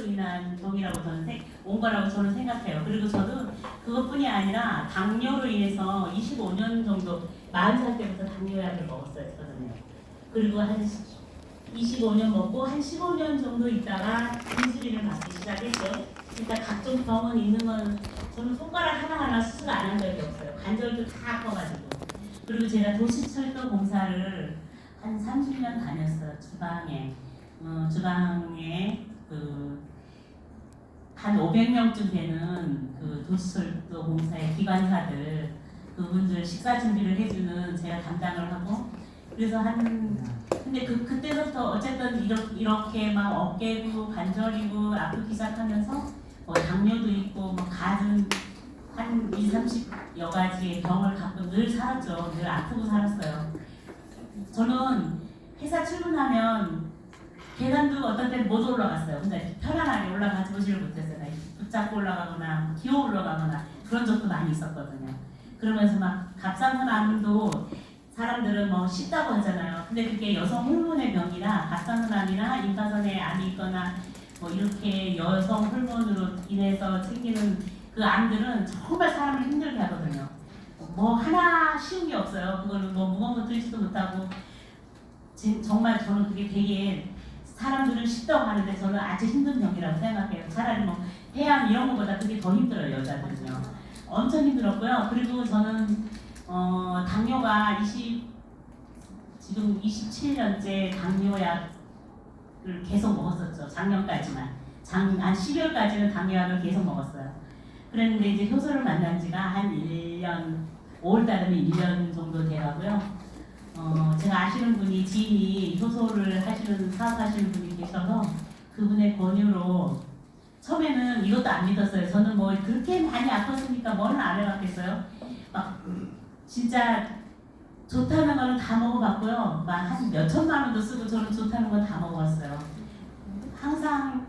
인한 병이라고 온 거라고 저는 생각해요. 그리고 저도 그것뿐이 아니라 당뇨로 인해서 25년 정도 40살 때부터 당뇨약을 먹었었거든요. 그리고 한 25년 먹고 한 15년 정도 있다가 인슐린을 맞기 시작했죠. 그러니까 각종 병은 있는 건 저는 손가락 하나하나 수술 안 한 적이 없어요. 관절도 다 아파가지고. 그리고 제가 도시철도 공사를 한 30년 다녔어요. 주방에 한 500명쯤 되는 그 도시철도 공사의 기관사들 그분들 식사 준비를 해주는 제가 담당을 하고 그래서 근데 그때부터 어쨌든 이렇게 막 어깨고 관절이고 아프기 시작하면서 뭐 당뇨도 있고 뭐 가진 한 20, 30여 가지의 병을 갖고 늘 살았죠. 늘 아프고 살았어요. 저는 회사 출근하면 계단도 어떤 때는 못 올라갔어요. 혼자 편안하게 올라가지 보지를 못했어요. 붙잡고 올라가거나 기어 올라가거나 그런 적도 많이 있었거든요. 그러면서 막 갑상선암도 사람들은 뭐 쉽다고 하잖아요. 근데 그게 여성 호르몬의 병이라 갑상선암이나 임파선에 암이 있거나 뭐 이렇게 여성 호르몬으로 인해서 생기는 그 암들은 정말 사람을 힘들게 하거든요. 뭐 하나 쉬운 게 없어요. 그거는 뭐 무거운 거 들지도 못하고 정말 저는 그게 되게 사람들은 쉽다고 하는데 저는 아주 힘든 병이라고 생각해요. 차라리 뭐 폐암 이런 것보다 그게 더 힘들어요. 여자들은요. 엄청 힘들었고요. 그리고 저는 당뇨가 지금 27년째 당뇨약을 계속 먹었었죠. 작년까지만. 한 12월까지는 당뇨약을 계속 먹었어요. 그랬는데 이제 효소를 만난 지가 한 1년, 5월달이면 1년 정도 돼가고요. 제가 아시는 분이 지인이 효소를 사업하시는 분이 계셔서 그분의 권유로 처음에는 이것도 안 믿었어요. 저는 뭐 그렇게 많이 아팠으니까 뭐는 안 해봤겠어요. 막 진짜 좋다는 거는 다 먹어봤고요. 막 한 몇천만 원도 쓰고 저는 좋다는 건 다 먹어봤어요. 항상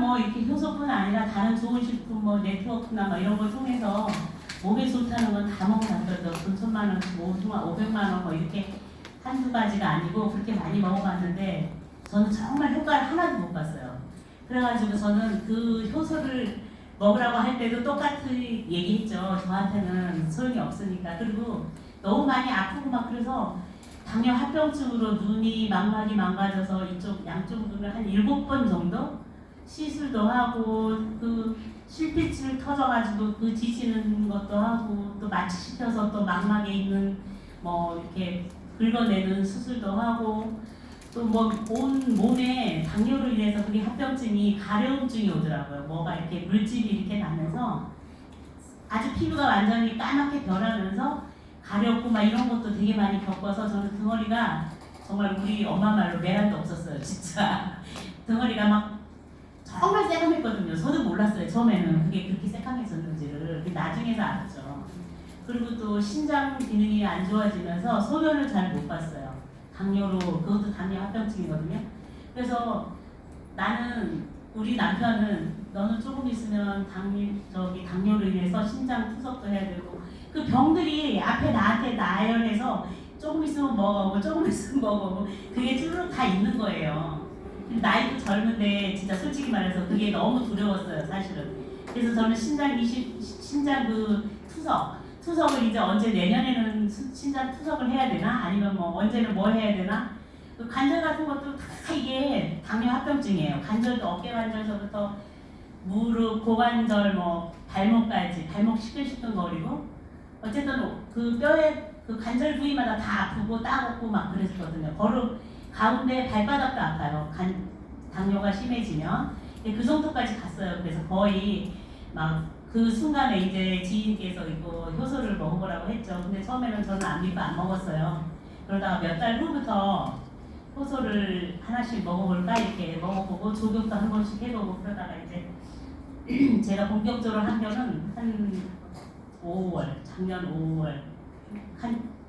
뭐 이렇게 효소뿐 아니라 다른 좋은 식품 뭐 네트워크나 뭐 이런 걸 통해서 몸에 좋다는 건 다 먹어봤거든요. 돈 1,000만 원, 500만 원 뭐 이렇게 한두 가지가 아니고 그렇게 많이 먹어봤는데 저는 정말 효과를 하나도 못 봤어요. 그래가지고 저는 그 효소를 먹으라고 할 때도 똑같이 얘기했죠. 저한테는 소용이 없으니까. 그리고 너무 많이 아프고 막 그래서 당뇨 합병증으로 눈이 망막이 망가져서 양쪽 눈을 한 7번 정도 시술도 하고 그 실핏을 터져가지고 그 뒤지는 것도 하고 또 마취시켜서 또 망막에 있는 뭐 이렇게 긁어내는 수술도 하고 또 뭐 온 몸에 당뇨로 인해서 그게 합병증이 가려움증이 오더라고요. 뭐가 이렇게 물집이 이렇게 나면서 아주 피부가 완전히 까맣게 변하면서 가렵고 막 이런 것도 되게 많이 겪어서 저는 덩어리가 정말 우리 엄마 말로 메란도 없었어요. 진짜 덩어리가 막 정말 새카맸거든요. 저도 몰랐어요. 처음에는 그게 그렇게 새카맸었는지를. 나중에서 알았죠. 그리고 또 신장 기능이 안 좋아지면서 소변을 잘 못 봤어요. 당뇨로, 그것도 당뇨 합병증이거든요. 그래서 우리 남편은 너는 조금 있으면 당뇨로 인해서 신장 투석도 해야 되고 그 병들이 앞에 나한테 나열해서 조금 있으면 먹어보고 조금 있으면 먹어보고 그게 쭈르륵 다 있는 거예요. 나이도 젊은데 진짜 솔직히 말해서 그게 너무 두려웠어요, 사실은. 그래서 저는 신장 그 투석을 이제 언제 내년에는 신장 투석을 해야 되나? 아니면 뭐 언제는 뭐 해야 되나? 그 관절 같은 것도 다 이게 당뇨 합병증이에요. 관절도 어깨 관절서부터 무릎, 고관절, 뭐 발목까지 발목 시끌시끌거리고 어쨌든 그 뼈에 그 관절 부위마다 다 아프고 따갑고 막 그랬거든요. 가운데 발바닥도 아파요. 당뇨가 심해지면. 그 정도까지 갔어요. 그래서 거의 막 그 순간에 이제 지인께서 이거 효소를 먹어보라고 했죠. 근데 처음에는 저는 안 믿고 안 먹었어요. 그러다가 몇 달 후부터 효소를 하나씩 먹어볼까 이렇게 먹어보고 조격도 한 번씩 해보고 그러다가 이제 제가 본격적으로 한 거는 한 5월, 작년 5월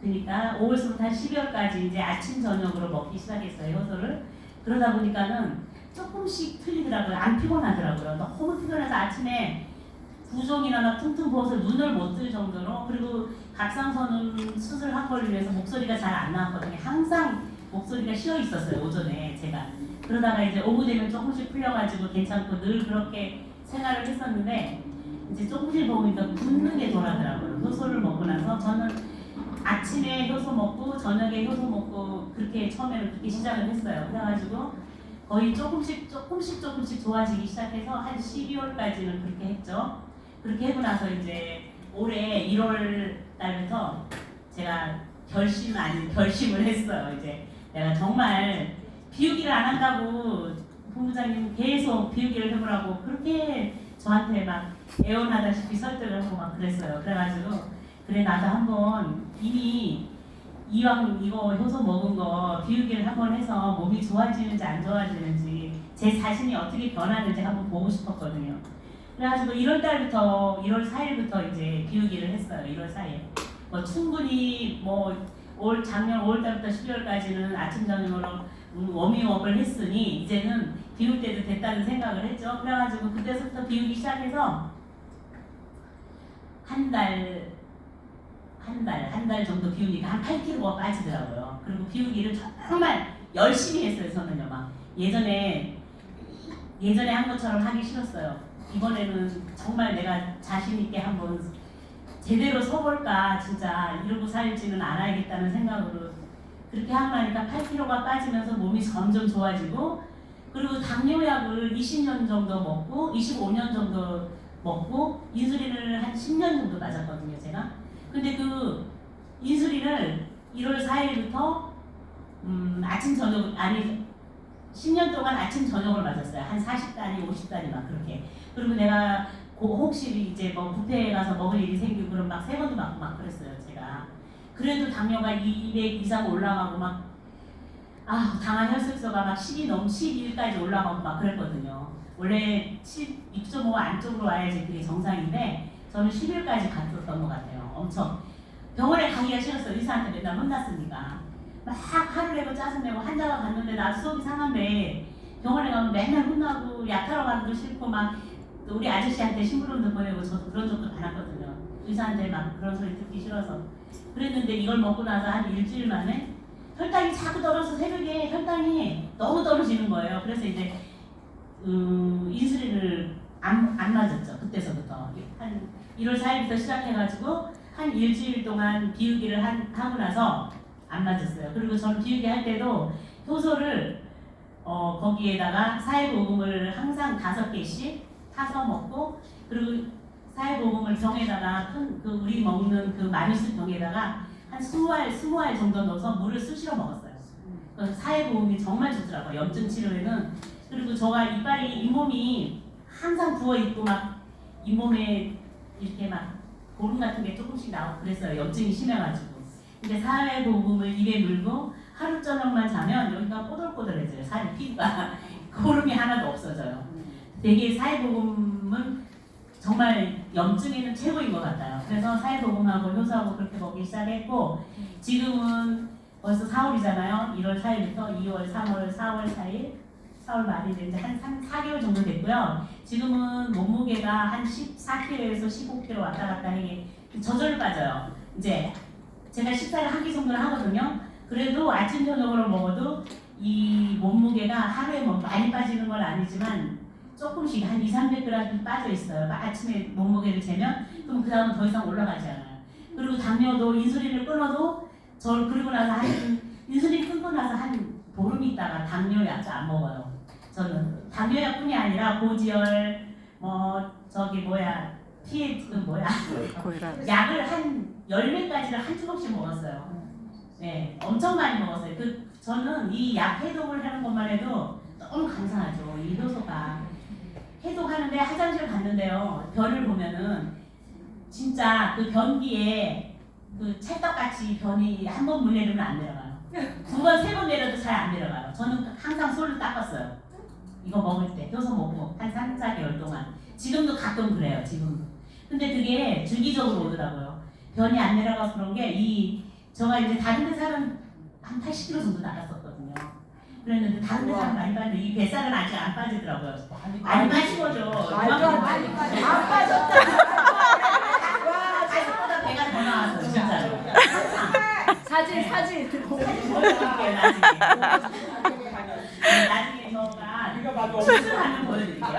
그러니까 5월부터 한 12월까지 이제 아침 저녁으로 먹기 시작했어요. 효소를. 그러다 보니까는 조금씩 틀리더라고요. 안 피곤하더라고요. 너무 피곤해서 아침에 부종이나 막 퉁퉁 부어서 눈을 못 뜰 정도로. 그리고 갑상선 수술한 걸로 인해서 목소리가 잘 안 나왔거든요. 항상 목소리가 쉬어 있었어요, 오전에 제가. 그러다가 이제 오후 되면 조금씩 풀려가지고 괜찮고 늘 그렇게 생활을 했었는데 이제 조금씩 먹으니까 붓는 게 덜하더라고요. 효소를 먹고 나서 저는 아침에 효소 먹고 저녁에 효소 먹고 그렇게 처음에는 그렇게 시작을 했어요. 그래가지고 거의 조금씩 좋아지기 시작해서 한 12월까지는 그렇게 했죠. 그렇게 하고 나서 이제 올해 1월 달부터 제가 결심 아닌 결심을 했어요. 이제 내가 정말 비우기를 안 한다고 본부장님 계속 비우기를 해보라고 그렇게 저한테 막 애원하다시피 설득을 하고 막 그랬어요. 그래가지고 그래 나도 한번 이미 이왕 이거 효소 먹은 거 비우기를 한번 해서 몸이 좋아지는지 안 좋아지는지 제 자신이 어떻게 변하는지 한번 보고 싶었거든요. 그래가지고 1월 4일부터 이제 비우기를 했어요. 1월 4일. 뭐 충분히 작년 5월 달부터 12월까지는 아침 저녁으로 워밍업을 했으니 이제는 비울 때도 됐다는 생각을 했죠. 그래가지고 그때부터 비우기 시작해서 한 달 정도 비우니까 한 8kg가 빠지더라고요. 그리고 비우기를 정말 열심히 했어요. 저는요. 막 예전에 한 것처럼 하기 싫었어요. 이번에는 정말 내가 자신 있게 한번 제대로 서볼까, 진짜 이러고 살지는 않아야겠다는 생각으로 그렇게 하고 나니까 8kg가 빠지면서 몸이 점점 좋아지고, 그리고 당뇨약을 20년 정도 먹고 25년 정도 먹고 인슐린을 한 10년 정도 맞았거든요, 제가. 근데 그 인슐린을 1월 4일부터 아침 저녁, 아니 10년 동안 아침 저녁을 맞았어요. 한 40단위 50단위 막 그렇게. 그리고 내가 혹시 이제 뭐 뷔페에 가서 먹을 일이 생기고 그럼 막 3번도 맞고 막 그랬어요, 제가. 그래도 당뇨가 200 이상 올라가고 막 당한 혈색소가 막 10이 넘 11까지 올라가고 막 그랬거든요. 원래 6.5 안쪽으로 와야지 그게 정상인데 저는 11까지 갔었던 것 같아요. 엄청 병원에 가기가 싫었어요. 의사한테 맨날 혼났으니까. 막 화를 내고 짜증내고 환자가 갔는데 나도 속이 상한데 병원에 가면 맨날 혼나고 약하러 가기도 싫고 막 우리 아저씨한테 심부름도 보내고 저도 그런 적도 많았거든요. 의사한테 막 그런 소리 듣기 싫어서. 그랬는데 이걸 먹고 나서 한 일주일 만에 혈당이 자꾸 떨어져서 새벽에 혈당이 너무 떨어지는 거예요. 그래서 이제 인슐린을 안 맞았죠. 그때서부터. 한 1월 4일부터 시작해가지고 한 일주일 동안 비우기를 하고 나서 안 맞았어요. 그리고 저는 비우기 할 때도 효소를 거기에다가 사회보금을 항상 5개씩 타서 먹고, 그리고 사회보금을 병에다가 우리 먹는 그 마니스 병에다가 한 20알 정도 넣어서 물을 쑤시러 먹었어요. 그래서 사회보금이 정말 좋더라고요. 염증 치료에는. 그리고 저가 잇몸이 항상 부어있고 막 잇몸에 이렇게 막 고름 같은 게 조금씩 나오고 그랬어요. 염증이 심해가지고. 근데 사회보금을 입에 물고 하루 저녁만 자면 여기가 꼬들꼬들해져요. 살이 피부가 고름이 하나도 없어져요. 되게 사회보금은 정말 염증에는 최고인 것 같아요. 그래서 사회보금하고 효소하고 그렇게 먹기 시작했고, 지금은 벌써 4월이잖아요. 1월 4일부터 2월, 3월, 4월 4일, 4월 말일에 이제 한 4개월 정도 됐고요. 지금은 몸무게가 한 14kg에서 15kg 왔다 갔다 하게 저절로 빠져요. 이제 제가 식사를 한 끼 정도는 하거든요. 그래도 아침 저녁으로 먹어도 이 몸무게가 하루에 뭐 많이 빠지는 건 아니지만 조금씩 한 200~300g 빠져 있어요. 아침에 몸무게를 재면 그럼 그 다음은 더 이상 올라가지 않아요. 그리고 당뇨도 인슐린을 끊어도 그리고 나서 인슐린 끊고 나서 한 보름 있다가 당뇨약도 안 먹어요. 저는 당뇨약뿐이 아니라 고지혈 약을 한 10몇 가지를 한 주먹씩 먹었어요. 네, 엄청 많이 먹었어요. 저는 이 약 해독을 하는 것만 해도 너무 감사하죠. 이 효소가. 해독하는데 화장실 갔는데요. 변을 보면은 진짜 그 변기에 그 찰떡같이 변이 한 번 물 내리면 안 내려가요. 2번, 3번 내려도 잘 안 내려가요. 저는 항상 손을 닦았어요. 이거 먹을 때 효소 먹고 한 3~4개월 동안. 지금도 가끔 그래요. 지금. 근데 그게 주기적으로 오더라고요. 변이 안 내려가서 그런 게 제가 이제 다른 데 살은 한 80kg 정도 나갔었거든요. 그랬는데 다른 데 살은 많이 빠졌는데 이 뱃살은 아직 안 빠지더라고요. 많이 빠진 거죠. 안 빠졌다. 아직보다 배가 더 나왔어요. 진짜로. 사진 들고. 보여드릴게요 나중에 저가 수술하면 보여드릴게요.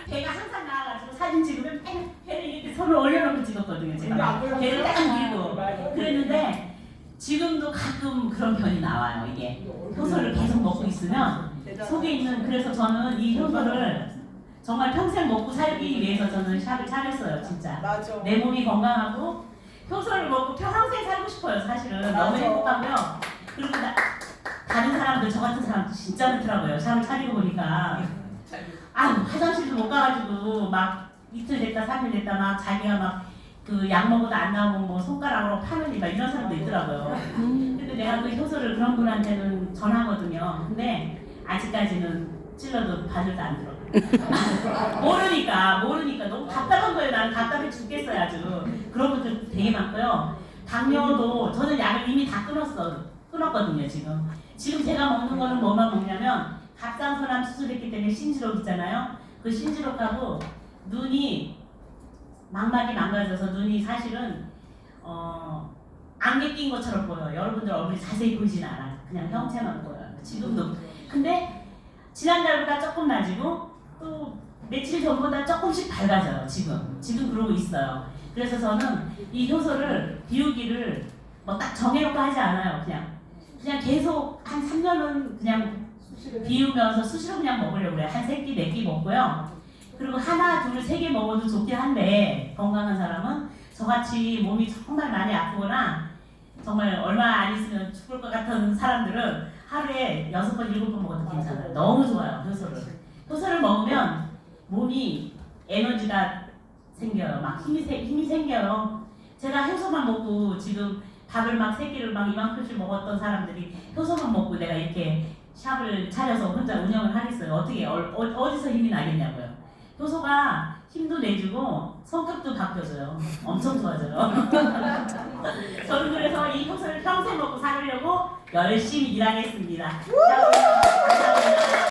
걔가 항상 나와가지고 사진 찍으면 걔를 이렇게 손을 올려놓고 찍었거든요. 제가 걔를 딱 밀고 그랬는데 지금도 가끔 그런 편이 나와요. 이게 효소를 계속 먹고 있으면 속에 있는 그래서 저는 이 효소를 정말 평생 먹고 살기 위해서 저는 샵을 차렸어요. 진짜 맞아. 내 몸이 건강하고 효소를 먹고 평생 살고 싶어요. 사실은 너무 맞아. 행복하고요. 그리고 다른 사람들 저 같은 사람들 진짜 많더라고요. 샵을 차리고 보니까 화장실도 못 가가지고 막 이틀 됐다 3일 됐다 막 자기가 막 그 약 먹어도 안 나오면 뭐 손가락으로 파는 막 이런 사람도 있더라고요. 근데 내가 그 효소를 그런 분한테는 전하거든요. 근데 아직까지는 찔러도 바늘도 안 들어. 모르니까 너무 답답한 거예요. 나는 답답해 죽겠어요 아주. 그런 분들 되게 많고요. 당뇨도 저는 약을 이미 다 끊었거든요 지금. 지금 제가 먹는 거는 뭐만 먹냐면 갑상선암 수술했기 때문에 신지록 있잖아요. 그 신지록하고 눈이 망막이 망가져서 눈이 사실은 안개 낀 것처럼 보여요. 여러분들 얼굴이 자세히 보이진 않아요. 그냥 형체만 보여요. 지금도. 근데 지난달보다 조금 나아지고 또 며칠 전보다 조금씩 밝아져요. 지금 그러고 있어요. 그래서 저는 이 효소를 비우기를 뭐 딱 정해놓고 하지 않아요. 그냥 계속 한 3년은 그냥 비우면서 수시로 그냥 먹으려고 그래요. 한 3끼, 4끼 먹고요. 그리고 하나, 둘, 3개 먹어도 좋긴 한데 건강한 사람은 저같이 몸이 정말 많이 아프거나 정말 얼마 안 있으면 죽을 것 같은 사람들은 하루에 6번, 7번 먹어도 괜찮아요. 너무 좋아요, 효소를 먹으면 몸이 에너지가 생겨요. 막 힘이 생겨요. 제가 효소만 먹고 지금 밥을 막 3끼를 막 이만큼씩 먹었던 사람들이 효소만 먹고 내가 이렇게 샵을 차려서 혼자 운영을 하겠어요. 어떻게 어디서 힘이 나겠냐고요. 효소가 힘도 내주고 성격도 바뀌어져요. 엄청 좋아져요. 저는 그래서 이 효소를 평생 먹고 살으려고 열심히 일하겠습니다. 감사합니다.